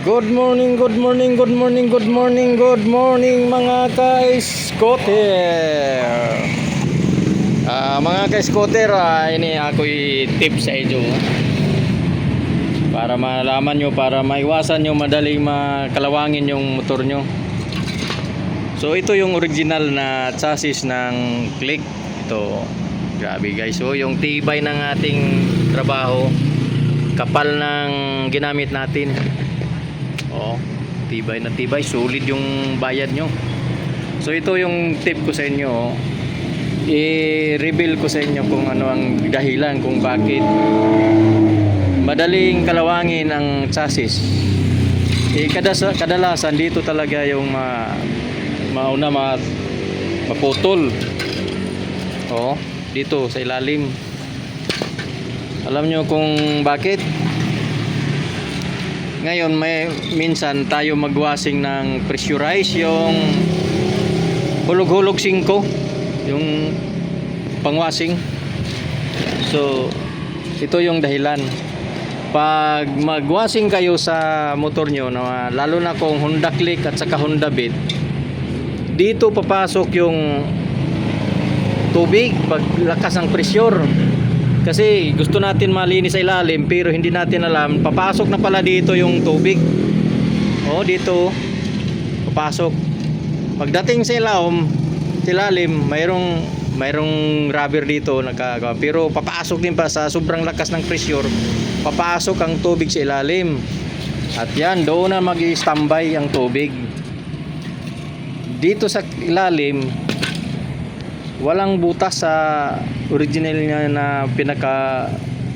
Good morning, good morning, good morning, good morning, good morning mga ka-scooter. Mga ka-scooter, ini ako'y tip sa inyo para malaman nyo, para maiwasan nyo madaling makalawangin yung motor nyo. So ito yung original na chassis ng Click. Ito, grabe guys. So yung tibay ng ating trabaho, kapal ng ginamit natin. Oh, tibay na tibay, solid yung bayad nyo. So ito yung tip ko sa inyo. I-reveal ko sa inyo kung ano ang dahilan kung bakit madaling kalawangin ang chassis. Kadalasan dito talaga yung maputol. Oh, dito sa ilalim. Alam nyo kung bakit? Ngayon minsan tayo magwashing ng pressurize, yung hulog-hulog singko, yung pangwashing. So ito yung dahilan. Pag magwashing kayo sa motor nyo, lalo na kung Honda Click at saka Honda Beat, dito papasok yung tubig pag lakas ng pressure. Kasi gusto natin malinis sa ilalim pero hindi natin alam, papasok na pala dito yung tubig. Oh, dito papasok. Pagdating sa ilalim, mayroong rubber dito pero papasok din pa sa sobrang lakas ng pressure. Papasok ang tubig sa ilalim. At yan, doon na mag-standby ang tubig. Dito sa ilalim, walang butas sa original niya na pinaka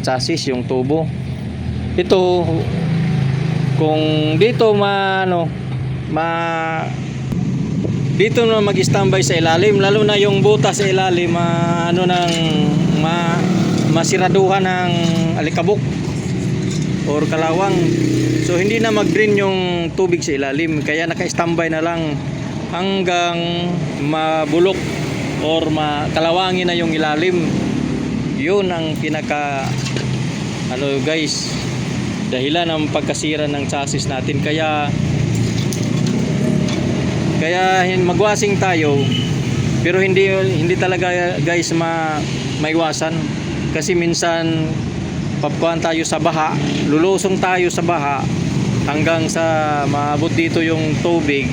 chassis, yung tubo. Ito kung dito dito na mag-standby sa ilalim, lalo na yung butas sa ilalim masiraduhan ng alikabok or kalawang. So hindi na mag-drain yung tubig sa ilalim, kaya naka-standby na lang hanggang mabulok or makalawangin na yung ilalim. Yun ang pinaka guys, dahilan ng pagkasira ng chassis natin. Kaya magwashing tayo pero hindi talaga guys maiwasan, kasi minsan papuan tayo sa baha, lulusong tayo sa baha hanggang sa maabot dito yung tubig,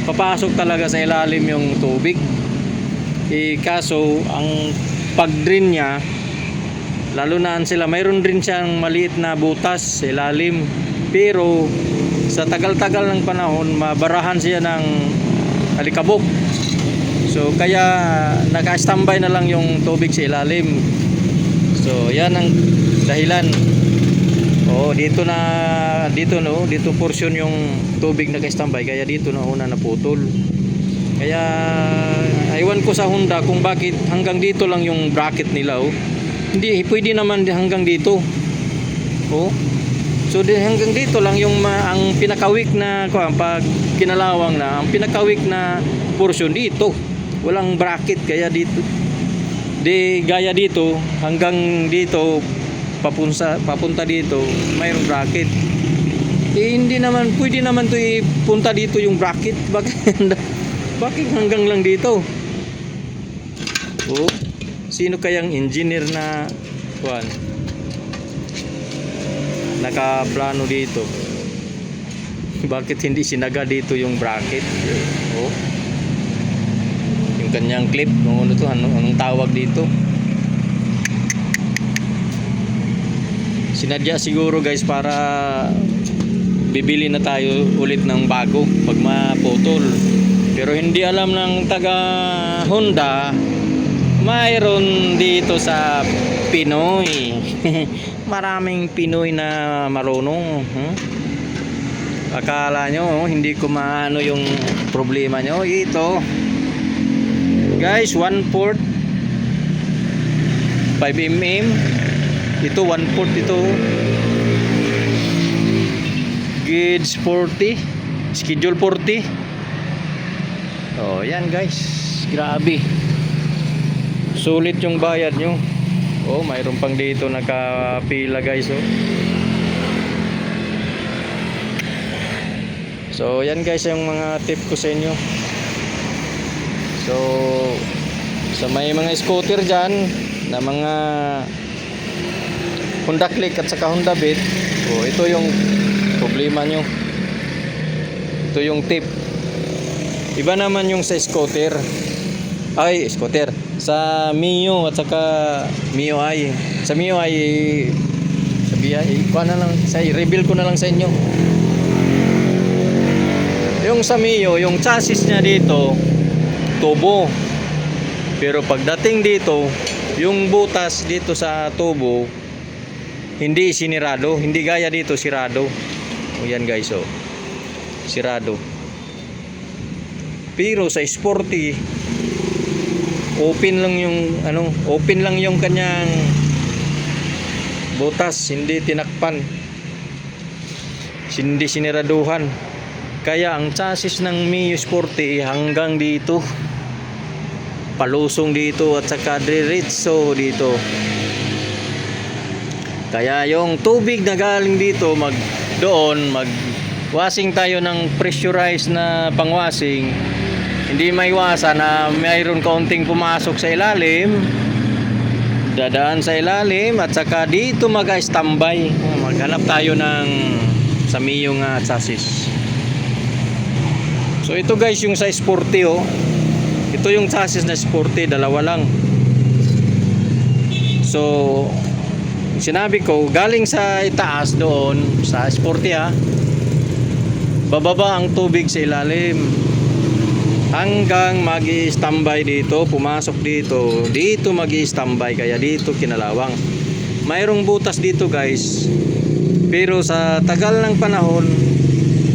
papasok talaga sa ilalim yung tubig. Kaso ang pag-drain niya, lalo na sila, mayroon rin siyang maliit na butas sa ilalim, pero sa tagal-tagal ng panahon mabarahan siya ng alikabok. So kaya naka-standby na lang yung tubig sa ilalim. So yan ang dahilan. Dito portion yung tubig naka-standby, kaya dito na una naputol. Kaya aywan ko sa Honda kung bakit hanggang dito lang yung bracket nila. Hindi pwede naman hanggang dito. So hanggang dito lang yung ang pinakawik na pag kinalawang na, ang pinakawik na portion dito. Walang bracket, kaya dito gaya dito hanggang dito papunta dito mayroong bracket. Hindi naman pwede naman to ipunta dito yung bracket. Bakit hanggang lang dito? Sino kayang engineer na nakaplano dito? Bakit hindi sinaga dito yung bracket? Yung kanyang clip, anong tawag dito? Sinadya siguro guys para bibili na tayo ulit ng bago pag maputol. Pero hindi alam ng taga Honda, mayroon dito sa Pinoy. Maraming Pinoy na marunong. Akala nyo hindi ko maano yung problema nyo. Ito guys, 1/4 5mm. Ito 1/4 ito. Gauge 40, schedule 40. Yan guys, grabe, sulit yung bayad nyo. Mayroon pang dito nakapila guys. So yan guys yung mga tip ko sa inyo. So sa may mga scooter dyan na mga Honda Click at saka Honda Beat, ito yung problema nyo. Ito yung tip. Iba naman yung sa scooter. Sa Mio at saka Mio ay. Sa Mio ay reveal ko na lang sa inyo. Yung sa Mio, yung chassis niya dito tubo. Pero pagdating dito, yung butas dito sa tubo hindi sinirado, hindi gaya dito sirado. Yan guys, sirado. Pero sa sporty, open lang yung kanyang butas, hindi tinakpan, hindi siniraduhan. Kaya ang chassis ng Mio Sporty hanggang dito, palusong dito at saka diretso dito. Kaya yung tubig na galing dito mag-washing tayo ng pressurized na pang-washing, hindi maiwasan na mayroon kaunting pumasok sa ilalim, dadaan sa ilalim at saka dito mag-standby. Maghanap tayo ng sa Mio nga chassis. So ito guys yung sa sporty, ito yung chassis na sporty, dalawa lang. So sinabi ko, galing sa itaas doon sa sporty bababa ang tubig sa ilalim hanggang magi-standby dito, pumasok dito magi-standby, kaya dito kinalawang. Mayroong butas dito guys, pero sa tagal ng panahon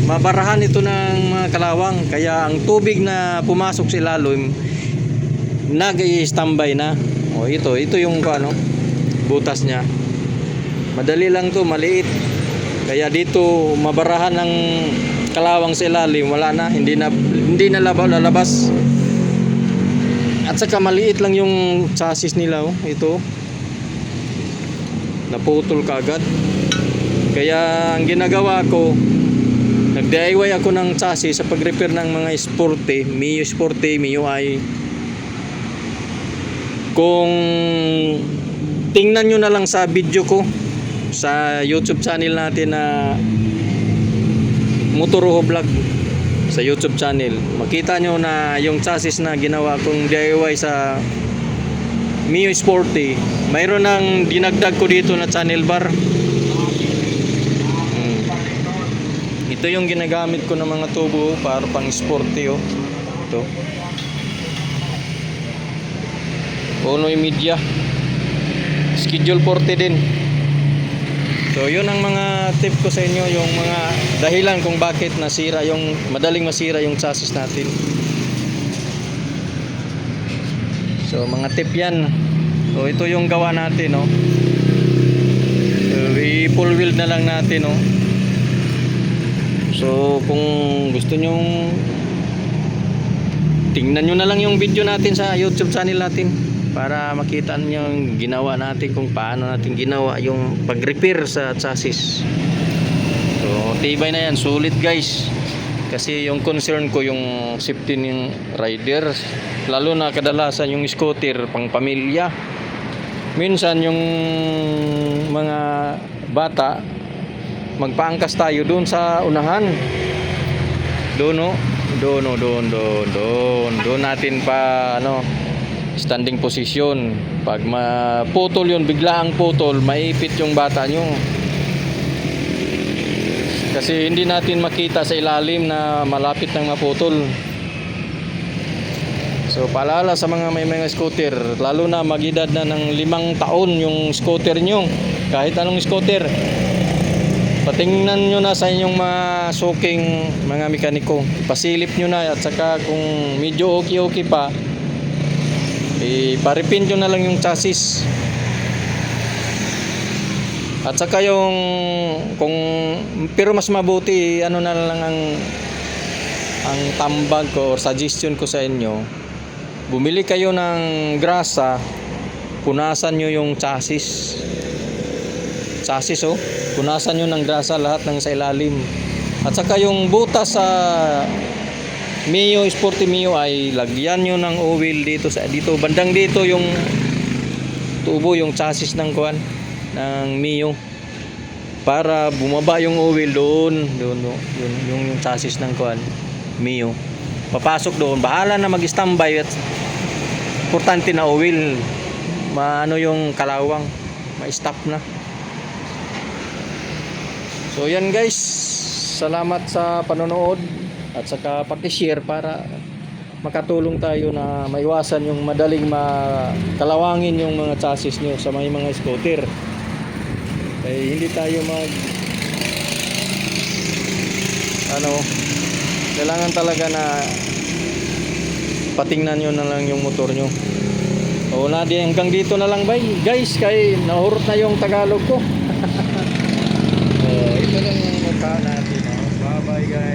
mabarahan ito ng mga kalawang, kaya ang tubig na pumasok sa ilalim nag-i-standby na. Ito yung butas niya. Madali lang to, maliit. Kaya dito mabarahan ng kalawang sa ilalim, wala na, hindi na lalabas. At saka maliit lang yung chassis nila, ito. Naputol kaagad. Kaya ang ginagawa ko, nag-DIY ako ng chassis sa pag-repair ng mga sporty, Mio Sporty, Mio i. Kung tingnan nyo na lang sa video ko sa YouTube channel natin na Motoruho Vlog, sa YouTube channel, makita nyo na yung chassis na ginawa kong DIY sa Mio Sporty. Mayroon ng dinagdag ko dito na channel bar. Ito yung ginagamit ko ng mga tubo para pang sporty, ito Onoy Media Schedule 40 din. So yun ang mga tip ko sa inyo, yung mga dahilan kung bakit madaling masira yung chassis natin. So mga tip yan. So ito yung gawa natin, So i-full wheel na lang natin, So kung gusto nyong tingnan nyo na lang yung video natin sa YouTube channel natin para makita nyo yung ginawa natin, kung paano natin ginawa yung pag-repair sa chassis. So tibay na yan, sulit guys. Kasi yung concern ko yung safety ng rider, lalo na kadalasan yung scooter pang pamilya. Minsan yung mga bata, magpaangkas tayo doon sa unahan, doon natin pa standing position. Pag maputol yun, biglaang putol, maipit yung bata nyo, kasi hindi natin makita sa ilalim na malapit nang maputol. So paalala sa may mga scooter, lalo na mag-edad na ng 5 taon yung scooter nyo, kahit anong scooter, patingnan nyo na sa inyong mga suking mga mekaniko, pasilip nyo na, at saka kung medyo okay pa, iparipin nyo na lang yung chassis. At saka pero mas mabuti, na lang ang tambag ko or suggestion ko sa inyo, bumili kayo ng grasa, punasan nyo yung chassis, punasan nyo ng grasa lahat ng sa ilalim. At saka yung butas sa Mio Sporty Mio ay lagyan nyo ng oil dito sa dito bandang dito yung tubo, yung chassis ng kuan ng Mio, para bumaba yung oil doon yung chassis ng kuan Mio, papasok doon, bahala na mag-standby. At importante na oil maano yung kalawang ma-stop na. So yan guys, salamat sa panonood at saka paki-share para makatulong tayo na maiwasan yung madaling makalawangin yung mga chassis nyo sa may mga scooter. Eh hindi tayo kailangan talaga na patingnan nyo na lang yung motor nyo. O hanggang dito na lang guys, kay nahurot na yung Tagalog ko. Ito lang yung mukha natin. Bye bye guys.